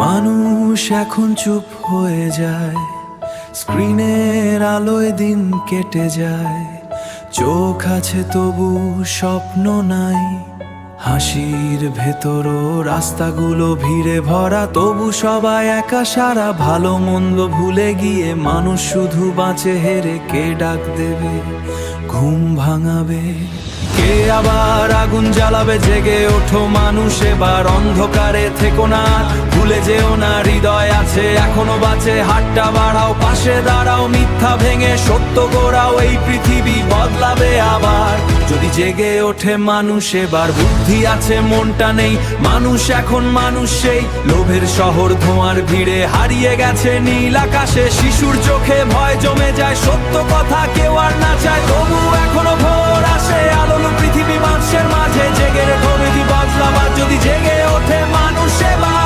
মানুষ এখন চুপ হয়ে যায়, স্ক্রিনের আলোয় দিন কেটে যায়। চোখ আছে তবু স্বপ্ন নাই, হাসির ভেতরও রাস্তাগুলো ভিড়ে ভরা। তবু সবাই একা সারা, ভালো মন্দ ভুলে গিয়ে মানুষ শুধু বাঁচে হেরে। কে ডাক দেবে, ঘুম ভাঙাবে, কে আবার আগুন জ্বালাবে? জেগে ওঠো মানুষ এবার, অন্ধকারে থেকো না, ভুলে যেও না হৃদয় আছে এখনো বাঁচে। হাতটা বাড়াও, পাশে দাঁড়াও, মিথ্যা ভেঙে সত্য গোড়াও। এই পৃথিবী বদলাবে আবার যদি জেগে ওঠে মানুষ এবার। বুদ্ধি আছে মনটা নেই, মানুষ এখন মানুষ সেই। লোভের শহর ধোঁয়ার ভিড়ে হারিয়ে গেছে নীল আকাশে। শিশুর চোখে ভয় জমে যায়, সত্য কথা কেউ আর না চায়। তবু এখনো ভোর আসে, আলোলো পৃথিবী মানুষের মাঝে। জেগে রেখো বিধি বদলাবার যদি জেগে ওঠে মানুষ এবার।